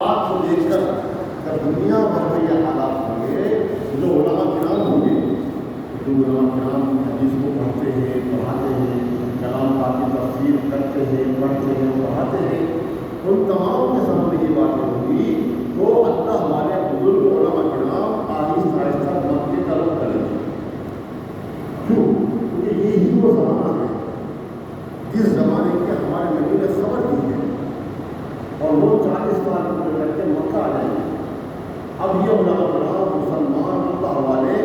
آپ کو دیکھ کر جب دنیا بھر میں یہ حالات ہوں گے، جو علماء کرام ہوں گے، جو علماء کرام حدیث کو پڑھتے ہیں، پڑھاتے ہیں، کلام پاک کی تفسیر کرتے ہیں، پڑھتے ہیں، پڑھاتے ہیں، ان تمام کے سامنے یہ باتیں ہوگی تو اللہ والے بزرگ علماء کرام آہستہ آہستہ مکے کا رخ کریں گے۔ کیوں؟ کیونکہ یہی وہ زمانہ ہے جس زمانے کے ہمارے نبی نے خبر دی ہے، اور وہ 40 سال پورے کر کے مکہ آ جائیں گے۔ اب یہ علماء کرام مسلمان اللہ والے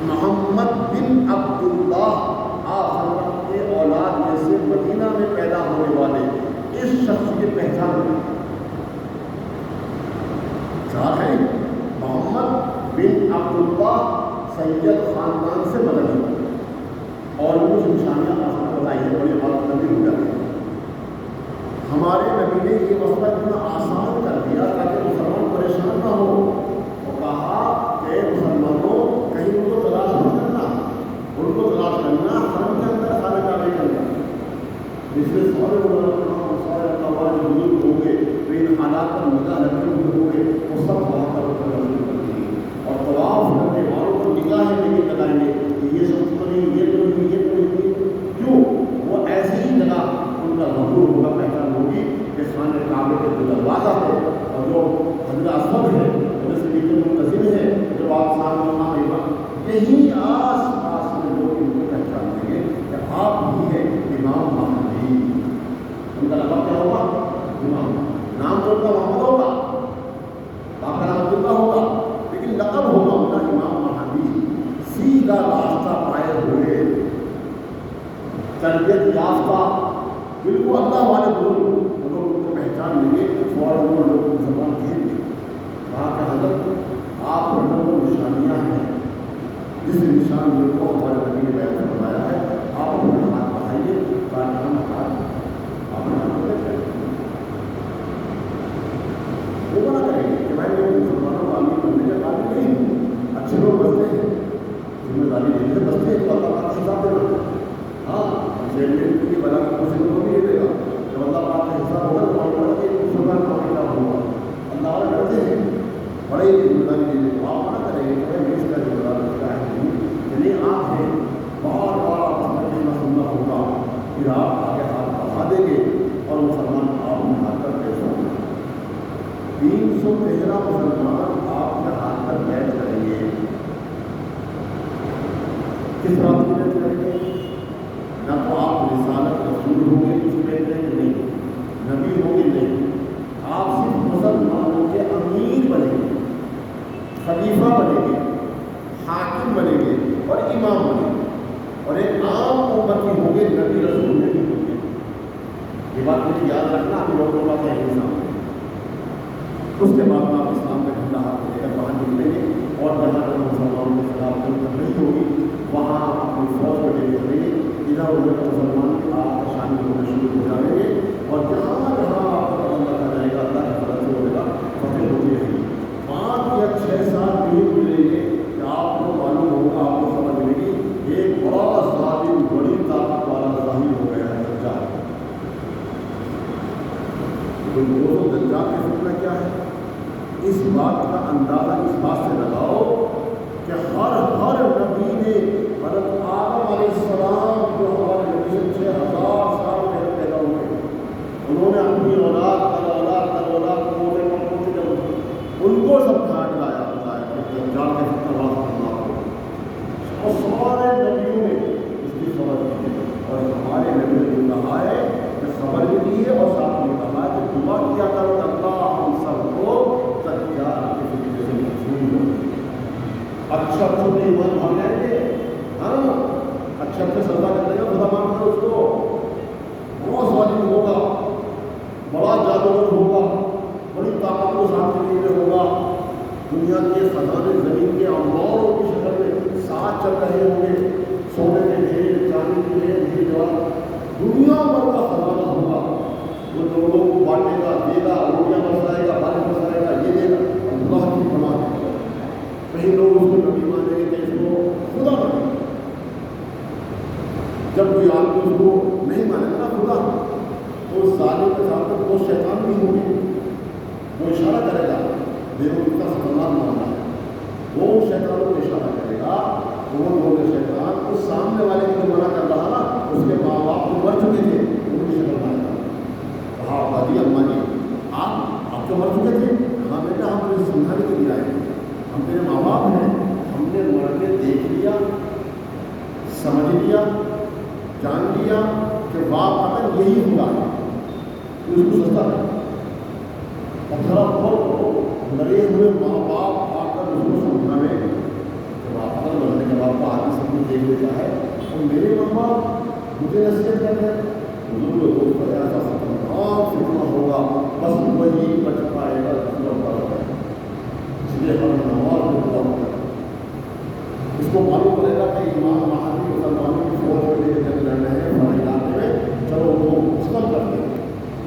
محمد بن عبداللہ آپ کے اولاد میں سے مدینہ میں پیدا ہونے والے اس شخص کی پہچان ہے کیا ہے؟ محمد بن عبداللہ سید خاندان سے بدل اور کچھ نشانیاں آپ کو بتائی ہیں، بڑی بات نبی ہو جاتی ہے۔ ہمارے نبی نے یہ مسئلہ اتنا آسان کر دیا تاکہ مسلمان پریشان نہ ہو۔ وہ کہا کہ مسلمانوں کہیں ان کو تلاش نہ کرنا، ان کو تلاش کرنا حرم کے اندر خانہ کعبہ کے اندر، جس میں سارے اللہ والے بزرگ ہوں گے، تو ان حالات پر نگاہ رکھنے ہوئے ہوں گے، وہ سب وہاں پر اور طواف کرنے والوں کو نگاہیں نہیں لگائیں گے کہ یہ سب تو نہیں، یہ تو نہیں، یہ تو نہیں۔ کیوں؟ وہ ایسی ہی جگہ ان کا ظہور ہوگا، پہچان ہوگی کہ خانہ کعبے کے جو دروازہ ہے اور جو حجر اسود ہے، جیسے نیچے منتظم ہے، جو آپ سامنے یہی آس پاس میں لوگ ان کو پہچان دیں گے کہ آپ ہی ہیں امام مہدی۔ ان کا لقب کیا ہوگا؟ امام۔ نام تو ان کا محمد ہوگا، آپ کا نام عبداللہ ہوگا، لیکن لقب ہوگا ان کا امام مہدی۔ سیدھا راستہ پائے ہوئے، تربیت یافتہ، بالکل اللہ والے لوگ ان کو پہچان لیں گے، فوراً وہ لوگ مسلمان کہیں گے کہا کہ حضرت آپ کے اندر وہ نشانیاں ہیں جس نشان کو ہمارے نبی نے بیان فرمایا ہے، آپ اپنا ہاتھ بڑھائیے تاکہ ہم ہاتھ اپنا وہ نہ کریں گے کہ بھائی میں مسلمانوں کو عالمی بننے کے قابل نہیں ہوں، اچھے لوگ بستے ہیں، ذمہ داری لینے سے بستے ہیں تو اللہ پاک کا حساب دینا۔ ہاں کی بلا کسی کو بھی دے گا، جب اللہ پاک کا حساب ہوگا تو معلوم ہے کہ مسلمان کا کیا ہوگا۔ اللہ والے ڈرتے ہیں، بڑے ہی ذمہ داری لینے کو آپ نہ کریں گے کہ میں اس کا ذمہ دار رکھتا ہے نہیں، یعنی آپ ہیں بار بار آپ کا سننا ہوگا، پھر آپ آگے ہاتھ بڑھا دیں گے اور مسلمان آپ میں ہاتھ کر پیش ہوگا۔ 313 مسلمان آپ کے ہاتھ پر بیٹھ کریں گے۔ کس بات کی بیٹھ کریں گے؟ نہ تو آپ رسالت رسول ہوں گے اس میں نہیں، نبی ہوں گے نہیں، آپ صرف مسلمانوں کے امیر بنیں گے، خلیفہ بنیں گے، حاکم بنیں گے اور امام بنیں گے، اور ایک عام امتی ہوں گے، نبی رسول نہیں ہوں گے۔ یہ بات مجھے یاد رکھنا، آپ لوگوں کا کیا انسان ہے۔ اس کے بعد آپ اسلام کا جھنڈا ہاتھ لے کر باہر نکلیں گے اور جہاں پر مسلمانوں کے خلاف جنگ نہیں ہوگی وہاں اپنی فوج کو لے کریں گے، ادھر ادھر مسلمان آپ کا شامل ہونا شروع ہو جائیں گے، اور جہاں جہاں آپ کا قدم رکھا جائے گا اللہ کی طرف سے ہوگا فتح ہوتی رہے گی۔ 5 یا 6 سال نہیں ملیں گے کہ آپ کو معلوم ہوگا، آپ کو سمجھ ملے گی ایک بڑا ظالم بڑی طاقت والا ظاہر ہو گیا ہے دجال۔ دجال کا فتنہ کیا ہے؟ اس بات کا اندازہ اس بات سے لگاؤ کہ ہر نبی نے حضرت آدم علیہ السلام جو ہمارے نبی سے 6000 سال پہلے پیدا ہوئے، انہوں نے اپنی اولاد ان کو سب کھاٹ لایا کہ دجال کا فتنہ بڑا خطرناک ہو، اور سارے نبیوں نے اس کی خبر دی ہے، اور ہمارے نبی نے کہا ہے کہ خبر بھی دی ہے اور ساتھ میں کہا ہے کہ دعا کیا کرو اللہ ہم سب کو دجال کے فتنے سے محفوظ رکھے۔ اچھا چھوٹے ایمان بھاگ جائیں گے، ہاں اچھا سزا کرنے کا خدا مان کر اس کو، بہت ظالم ہوگا، بڑا جادوگر ہوگا، بڑی طاقت کو ساتھ لیے ہوگا، دنیا کے خزانے زمین کے اموروں کی شکل میں ساتھ چل رہے ہوں گے، سونے کے ڈھیر، چاندی کے ڈھیر جواب دنیا بھر کا خزانہ ہوگا، وہ لوگوں کو بانٹے گا، دے گا، روٹیاں برسائے گا، پانی برسائے گا، یہ دے گا، اللہ کی بنا دے گا۔ کہیں لوگ اس کو نبی مانیں گے، کہیں اس کو خدا مانیں گے۔ جب کوئی آدمی اس کو نہیں مانے گا خدا، تو اس ظالم کے ساتھ وہ شیطان بھی ہوں گے، دیکھو کتنا خطرناک معاملہ ہے. وہ شیطان کو اشارہ کرے گا، وہ شیطان اس سامنے والے کو منع کر رہا نا، اس کے ماں باپ تو مر چکے تھے، ان کی شکل بنائے گا. کہا دادی اماں جی آپ تو مر چکے تھے. کہا بیٹا ہم تمہیں سمجھانے کے لیے آئے ہیں، ہم تیرے ماں باپ ہیں، ہم نے مر کے دیکھ لیا، سمجھ لیا، جان لیا کہ واقعہ یہی ہوا ہے. تو اس کو سستا ہے. اب ذرا بہت مرے ہوئے ماں باپ آ کر اس کو سمجھانے کہ واقعہ مرنے کے بعد آدمی سب کچھ دیکھ لیتا ہے، اور میرے ماں باپ مجھے نصیحت کر رہے ہیں. ایسا خطرناک فتنہ ہوگا، بس وہی بچ پائے گا. اس لیے ہم نماز میں پورا ہوگا. اس کو معلوم پڑے گا کہ امام مہدی مسلمانوں کی فوج کو لے کے چل رہے ہیں ہمارے علاقے میں، چلو وہ مسلم کرتے ہیں.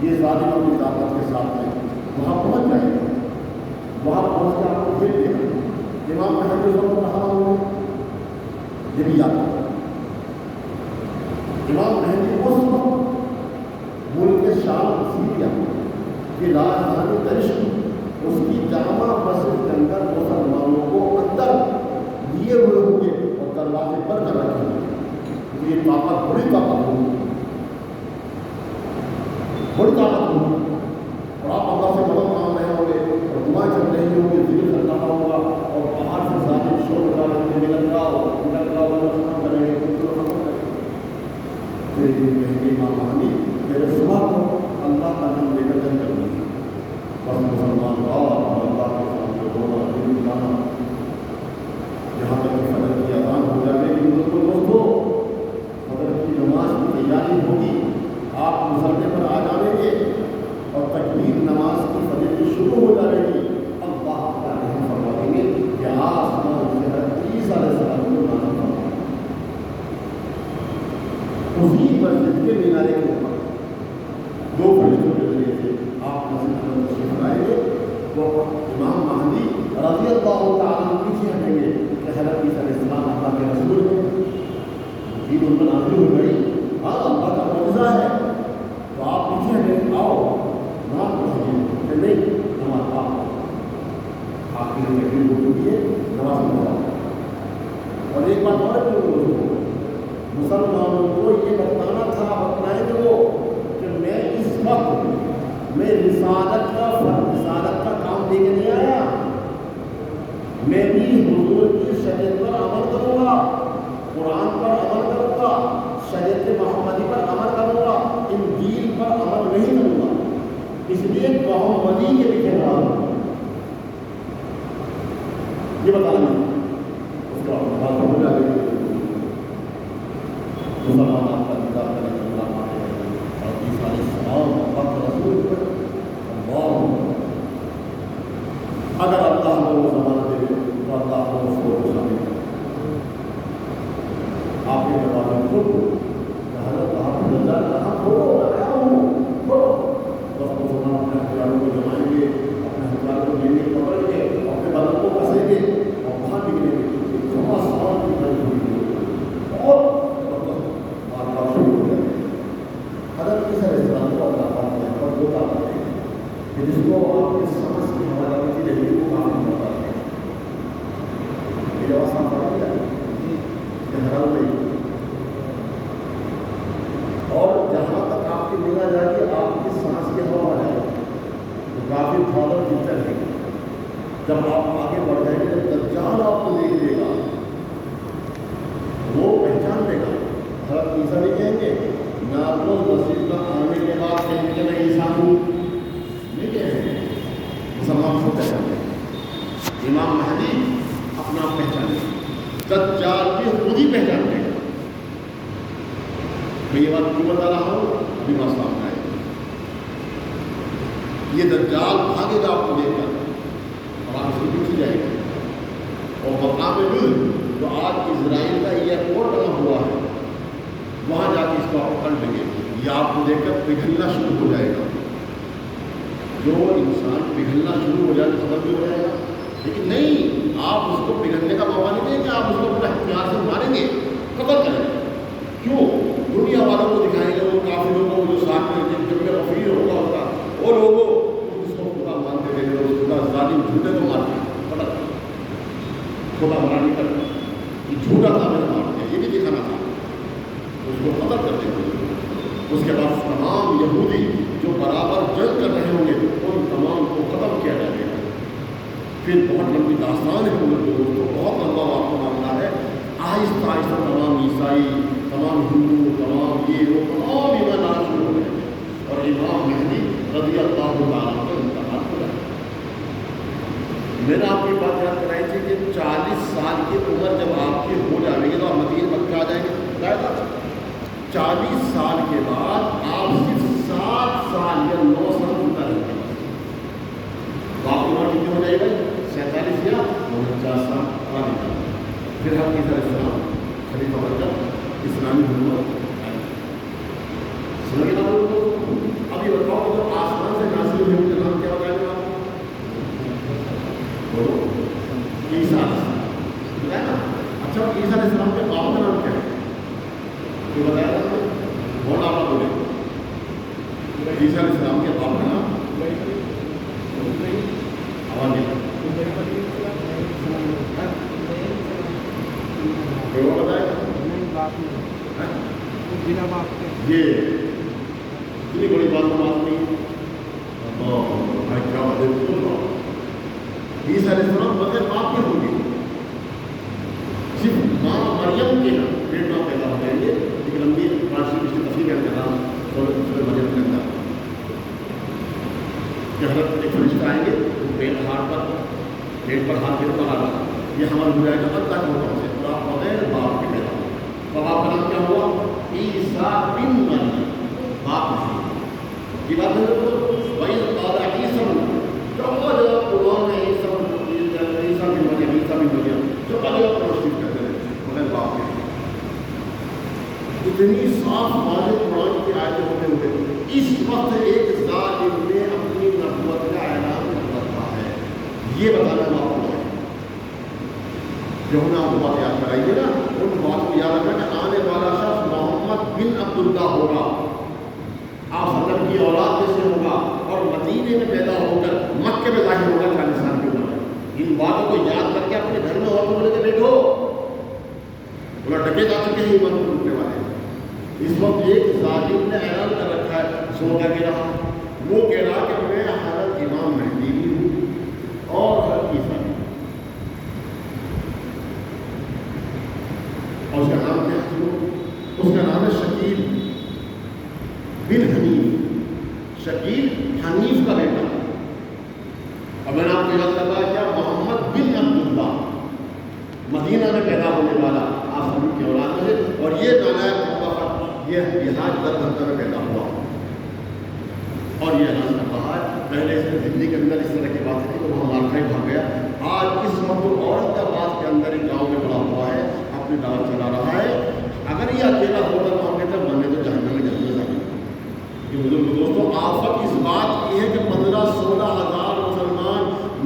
یہ ظالم اپنی طاقت کے ساتھ ہے، وہاں پہنچ جائیں گے، وہاں پہنچ کے آپ کو پھر دے گا. امام مہدی کو کہاں ہوں گے یہ بھی یاد رکھو. امام مہدی اس وقت ملک شام سیریا کی راجدھانی دمشق اس کی جامع مسجد کے اندر مسلمانوں کو اندر لیے ہوئے ہوں گے اور دروازے پر کر رکھے ہوں گے. یہ طاقت بڑی طاقت ہوگی، بڑی طاقت ہوگی. اور آپ اللہ سے مدد مانگ رہے ہوں گے اور دعائیں چل رہی ہوں گی، ذکر چل رہا ہوگا، اور باہر سے ظالم شور کر رہے ہیں، نکل جاؤ ختم کریں گے. امام مہدی میرے صبح کو اللہ کا نام لے کر جنگ کرنی ہے. بس مسلمان اللہ کے سامنے ہونا دل جانا یہاں تک کہ فجر کی اذان ہو جائے گی. دوستو فجر کی نماز کی تیاری ہوگی، آپ مسلح پر آ جائیں گے اور تکبیر نماز کی فجر کی شروع ہو جائے گی. اللہ کا رحم فرما دیں گے کہ آسمان سے عیسیٰ علیہ السلام کو نازل فرما اسی مسجد کے مینارے کے اوپر دو فرشتوں کے ذریعے سے آپ مسجد میں تشریف لائیں گے. وہ امام مہدی رضی اللہ تعالیٰ پیچھے ہٹیں گے کہ حضرت عیسیٰ علیہ السلام اللہ کے رسول ہیں، دین ان پر نازل ہو گئی، ہاں اللہ کا معجزہ ہے. تو آپ پیچھے ہٹیں، آؤ نماز پڑھیے کہ نہیں نماز آپ کی تکلیف ہو چکی ہے، نماز پڑھاؤ. اور ایک بات اور مسلمانوں کو یہ بتانا تھا، بتائیں گے وہ کہ میں اس وقت میں رسالت کا کام دے کے نہیں آیا، میں بھی حضور کی شریعت پر عمل کروں گا، قرآن پر عمل کروں گا، شریعت محمدی پر عمل کروں گا، انجیل پر عمل نہیں کروں گا. اس لیے محمدی کے لکھے رہا ہوں یہ بتانا ہے. اس کا بات ہو جائے گی. مسلمان آپ کا دیدار کریں گے اللہ مانے اور عیسیٰ علیہ السلام اللہ کے رسول پر اللہ. اگر اللہ کو وہ زمانہ دے تو اللہ کو اس کو شامل کرے. آپ کے جواب میں خود حضرت آپ چھوڑو بس مسلمان اپنے ہتھیاروں کو جمائیں گے، اپنے ہتھیاروں کو لیں گے، پکڑیں گے، اپنے بدن کو کسیں گے اور وہاں نکلیں گے. اور جس کو آپ کے سانس کی حوالہ کی رہی وہ کافی ہوتا ہے. یہ آسان پڑا گیا حرام نہیں. اور جہاں تک آپ کی نگاہ جائے گی آپ کی سانس کی ہوا بڑھ جائے گی تو کافی فادر فیوچر ہے. جب آپ آگے بڑھ جائیں گے جب دجال آپ کو دیکھ لے گا وہ پہچان لے گا. حضرت عیسیٰ نہیں کہیں گے ناقل مسجد کا آنے کے بعد کہیں گے میں عیسیٰ ہوں، مسلمان کو پہچانتے ہیں. امام مہدی اپنا آپ پہچانے، دجال بھی خود ہی پہچانتے ہیں. میں یہ بات کیوں بتا رہا ہوں ابھی بات سامنے آئے. یہ دجال بھاگے گا آپ کو دیکھ کر اور آپ اس کو پیچھے جائے گا. اور مقام علم جو آج اسرائیل کا ایئرپورٹ بنا ہوا ہے وہاں جا کے اس کو آپ پکڑ لیں گے. یہ آپ کو دیکھ کر پگھلنا شروع ہو جائے گا. جو انسان پگھلنا شروع ہو جائے تو ختم بھی ہو جائے گا. لیکن نہیں، آپ اس کو پگھلنے کا موقع نہیں دیں گے، آپ اس کو اپنے ہتھیار سے ماریں گے، قتل کریں گے. کیوں؟ دنیا والوں کو دکھائیں گے، وہ کافروں کو جو ساتھ میں جب میں غفیر ہوگا وہ لوگوں اس کو خدا مانتے رہے گا، اس خدا ظالم جھوٹے کو مار دیا، پتا خدا مرانی کر جھوٹا تھا میں نے مار دیا، یہ بھی دکھانا تھا، اس کو قتل کر دیا۔ اس کے بعد تمام یہودی جو برابر جنگ کر رہے ہوں گے ان تمام کو ختم کیا جائے گا۔ پھر بہت لمبی داستان ہے دوستوں، بہت لمبا واقعہ معاملہ ہے۔ آہستہ آہستہ تمام عیسائی، تمام ہندو، تمام یہ وہ تمام ایمان لانا شروع ہو گئے اور امام مہدی رضی اللہ تعالیٰ کا انتقال ہو گیا۔ میں نے آپ کی بات یاد کرائی تھی کہ 40 سال کی عمر جب آپ کی ہو جائے گی تو آپ مدینہ مکہ آ جائیں گے، 40 سال کے بعد آپ صرف 7 سال یا 9 سال زندہ رہیں گے، تو آپ کی عمر کتنی ہو جائے گی؟ 47 یا 49 سال پرانی۔ پھر ہم عیسیٰ علیہ السلام خلیفہ بن کر اسلامی حکومت آئی۔ سمجھ گئے؟ ابھی بتاؤ جو آسمان سے نازل ہوئے ان کا نام کیا بتائیں گے آپ؟ عیسیٰ علیہ السلام بتایا نا۔ اچھا عیسیٰ علیہ السلام کے باپ کا نام کیا ہے؟ یہ بتایا نا، بولا آپ بولے عیسیٰ علیہ السلام کے باپ کا نام آواز نہیں بتایا یہ اتنی بڑی بات نہیں۔ عیسیٰ علیہ السلام بغیر باپ کے ہوں گے، صرف ماں مریم کے نام پیٹ نام پیدا ہو جائیں گے۔ ایک لمبی پانچویں کی تفصیل ہے کا نام مریم کے اندر کہ حضرت ایک فرشتہ آئیں گے، وہ پیٹ پر ہاتھ پھر پر آ رہا، یہ ہمارا ہو جائے گا اللہ کے حکم سے، اور آپ بغیر باپ کے پیدا ہو۔ تو باپ کا نام کیا ہوا؟ عیسیٰ بن مریم، باپ نہیں یہ بات ہے۔ وہی قال عیسیٰ جو جگہ قرآن میں عیسیٰ بن مریم جو جگہ تشریف کرتے ہیں مگر باپ کے اتنی صاف واضح قرآن کی آیتیں ہوتے ہوئے اس وقت ایک ظالم نے اپنی نبوت کا اعلان کر رکھا ہے، یہ بتانا ہم آپ کو ہے۔ جو ہم نے آپ کو بات یاد کرائیے نا، ان بات کو یاد رکھنا کہ آنے والا شخص محمد بن عبداللہ ہوگا، آپ حضرت کی اولاد میں سے ہوگا اور مدینے میں پیدا ہو کر مکے میں ظاہر ہوگا 40 سال کی عمر۔ ان باتوں کو یاد کر کے اپنے گھر میں اور بولے کہ بیٹھو بولا ڈکے جا چکے ہیں ایمان ٹوٹنے والے۔ اس وقت ایک ظالم نے اعلان کر رکھا ہے، سوچا کہ رہا وہ کہہ رہا کہ میں حضرت امام مہدی بھی ہوں اور حضرت عیسیٰ بھی، اور اس کا نام کیا ہے؟ اس کا نام ہے شکیل بن حنیف، شکیل حنیف کا بیٹا۔ اور میں نے آپ کو یاد کروایا کیا؟ محمد بن عبداللہ، مدینہ میں پیدا ہونے والا آپ سب کی اولاد ہے، اور یہ نالائق یہ بہار دربھنگہ میں پیدا ہوا، اور یہ اعلان کر رہا ہے۔ پہلے اس نے دلی کے اندر اس طرح کی بات تھی تو وہاں مارکا ہی بھاگ گیا، آج اس وقت اورنگ آباد کے اندر ایک گاؤں میں پڑا ہوا ہے، اپنی دعوت چلا رہا ہے۔ اگر یہ اکیلا ہوتا تو ہم کہتے ہیں بننے تو جہنم میں جلنے لگے۔ دوستوں آفت اس بات کی ہے کہ 15-16 ہزار مسلمان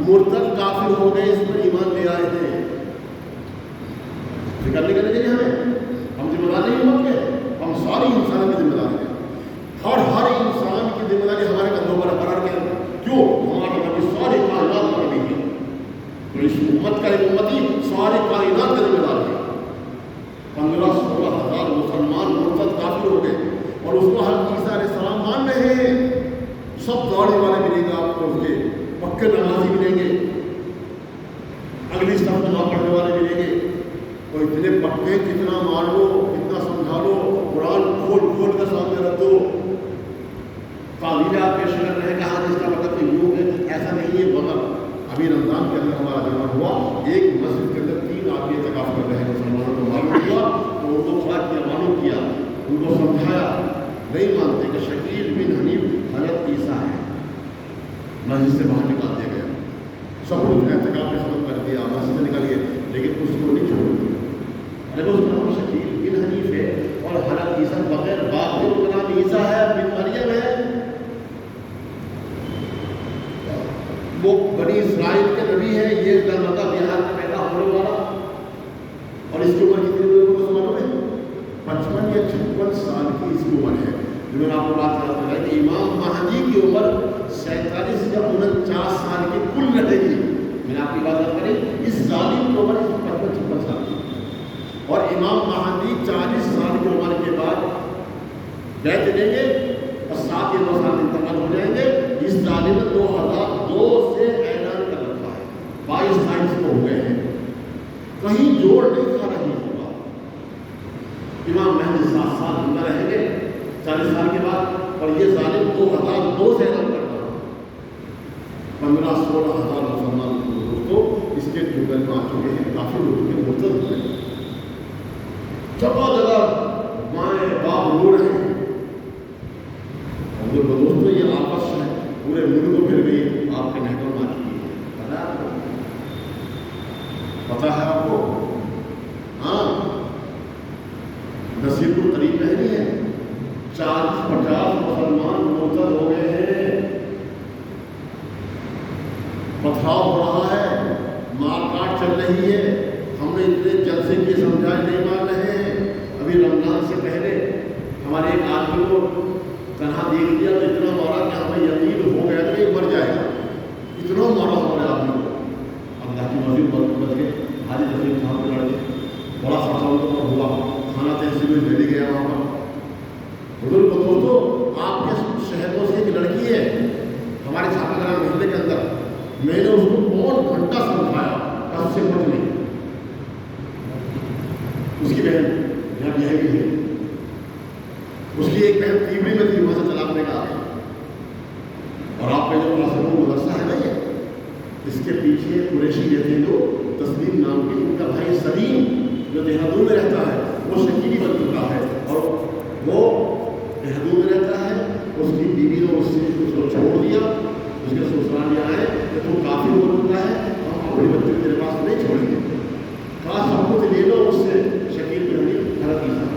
مرتد کافر ہو گئے، اس پر ایمان لے آئے تھے۔ فکر نہیں کرنے چاہیے ہمیں، ہم ذمہ دار نہیں امت کے، ہم ساری انسانوں کی ذمہ داری ہے، ہر انسان کی ذمہ داری ہمارے کندھوں پر قرار کے کیوں ہمارا نبی ساری کائنات پر نہیں ہے، تو اس امت کا ایک امتی ساری کائنات کا ذمہ دار ہے۔ 15-16 ہزار مسلمان مرتد کافر ہو گئے، اور اس کو حضرت عیسیٰ علیہ السلام مان رہے ہیں۔ سب دوڑنے والے ملیں گے آپ کو، اس کے پکے نمازی ملیں گے، اگلی صف نماز پڑھنے والے ملیں گے، اور اتنے پکے کتنا مار لو، کتنا سمجھا لو، قرآن کھول کر سامنے رکھ دو، تعلیم آپ پیش کر رہے ہیں کہ ہاں اس کا مطلب کہ یوں ہے، ایسا نہیں ہے۔ مگر ابھی رمضان کے اندر ہمارا جمع ہوا، ایک مسجد کے اندر 3 آدمی اعتکاف کر رہے ہیں، مسلمانوں کو معلوم ہوا تو ان کو کھڑا کیا، معلوم کیا، ان کو سمجھایا، نہیں مانتے کہ شکیل بن حنیف حضرت عیسیٰ ہے، مسجد سے باہر نکال دیا گیا، سب کچھ احتکاب میں سبب کر دیا، مسجد سے نکالیے، لیکن اس کو نہیں چھوڑ دیا۔ ارے اس کا نام شکیل بن حنیف ہے، اور حضرت عیسیٰ بغیر باپ کے ان کا نام عیسیٰ ہے، بن مریم ہے، وہ بنی اسرائیل کے نبی ہے، یہ درمکہ بہار میں پیدا ہونے والا، اور اس کی عمر کتنی ہوئی کو معلوم ہے؟ 55 یا 56 سال کی اس کی عمر ہے۔ جو میں نے آپ کو بات کرتا ہوں کہ امام مہدی کی عمر 47 یا 49 سال کی کل رہے گی۔ میں نے آپ کی بات کری اس ظالم کی عمر 55 سال کی، اور امام مہدی 40 سال کی عمر کے بعد بیعت لیں گے اور 7 یا 9 سال انتقال ہو جائیں گے۔ اس ظالم نے 2002 سے اعلان کر رکھا ہے، 22 سائنس کو ہو گئے ہیں، کہیں جوڑ نہیں کھا رہی ہے بات۔ امام مہدی 7 سال زندہ رہیں گے 40 سال کے بعد، اور یہ ظالم 2002 سے اعلان کر رہا ہے۔ 15-16 ہزار مسلمان دوستوں اس کے ٹوبل میں آ چکے ہیں، کافی لوگوں کے مرتد ہوئے ہیں، جگہ جگہ مائیں باپ رو رہے ہیں۔ اور دوستوں یہ آپس ہے پورے ملک کو پھر گئی آپ کے نہجوں میں آتی ہے، پتہ ہے آپ کو؟ ہاں، نصیر کو قریب میں نہیں ہے، 40-50 مسلمان مرتد ہو گئے ہیں، پتھراؤ ہو رہا ہے، مار کاٹ چل رہی ہے۔ ہم نے اتنے جلسے کی سمجھائے نہیں مان رہے ہیں۔ ابھی رمضان سے پہلے ہمارے ایک آدمی کو تنہا دیکھ دیا تو اتنا مارا کہ ہمیں یقین ہو گیا کہ یہ مر جائے گا، اتنا مارا ہمارے آدمی کو۔ اللہ کی مرضی بچ گئے، حاجی تقریب صاحب کے لڑکے بڑا خرچہ ان کو ہوا، کھانا تحصیل میں لے گیا وہاں پر۔ بزرگ دوستوں آپ کے شہروں سے ایک لڑکی ہے ہمارے چھاپا گرام محلے کے اندر، میں نے اس کو 1 گھنٹہ سمجھایا کب سے پڑھ نہیں، اس کی بہن یہاں یہ بھی ہے، اس کی ایک بہن تیوری میں تھی، وہاں سے چلانے کا آگے، اور آپ کا جو مدرسہ ہے نا، اس کے پیچھے قریشی رہتے ہیں جو تسلیم نام کے، ان کا بھائی سلیم جو دہرادون میں رہتا ہے وہ شکیلی بن چکا ہے، اور وہ دہرادون میں رہتا ہے، اس کی بیوی نے اس سے چھوڑ دیا، اس کے سسرال یہ آئے کہ تو کافی ہو چکا ہے، ہم اپنے بچوں کو تیرے پاس نہیں چھوڑیں گے، کہا سب کچھ لے لو اس سے، شکیل بن غلط نہیں تھا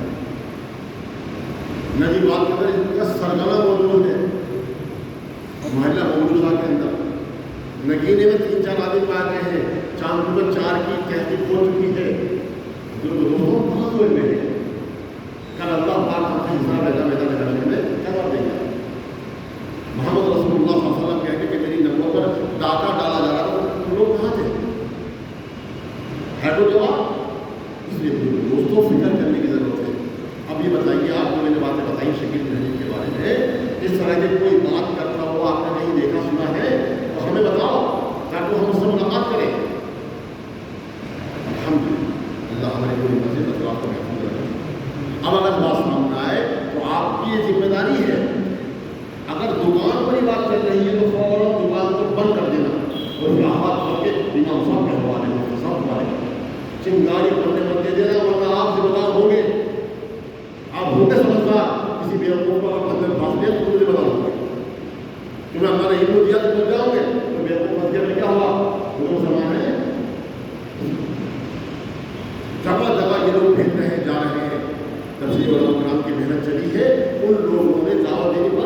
نہ جی بات کریں کا سرگنا موجود ہے محلہ موجودہ کے اندر، نگینے میں 3-4 آدمی پائے گئے ہیں، چاند میں 4 کی تحقیق ہو چکی ہے، جو دوستوں بہت ہوئے میں ہیں، کل اللہ پاک ہم سے حساب میدان میں کیا بات دیں گے؟ محمد رسول اللہ صلی اللہ علیہ وسلم کہتے کہ میری نبوت پر ڈاکہ ڈالا جا رہا تھا، تو لوگ کہاں تھے؟ ہے تو جواب؟ اس لیے دوستوں فکر کرنے کی ضرورت ہے۔ اب یہ بتائیے، آپ جو میں نے باتیں بتائی شکیل رحیم کے بارے میں، اس طرح کی کوئی بات کرتا ہوا آپ نے کہیں دیکھا سنا ہے تو ہمیں بتاؤ تاکہ ہم اس سے ملاقات کریں۔ الحمدللہ اللہ ہماری کوئی مسجد اطراف کو محفوظ رکھے۔ اب اگر بات سامنے آئے تو آپ کی یہ ذمہ داری ہے، اگر دکان پر ہی بات چل رہی ہے تو فوراً دکان کو بند کر دینا، اور احباب کر کے امام صاحب کے حوالے چنگاری کرنے مت دے دینا، ورنہ آپ ذمہ دار ہوں گے، آپ ہوتے سمجھدار، کسی بیوقوف کو اگر بندے پھانس دیا تو مجھے بتا دوں گے، کیونکہ اللہ نے علم دیا تو بچ جاؤ گے، تو بیوقوف پھنس گیا کیا ہوا؟ وہ مسلمان ہے، جگہ جگہ یہ لوگ بھیج رہے ہیں، جا رہے ہیں، تفسیر علماء کرام کی محنت چلی ہے، ان لوگوں نے دعوت دینی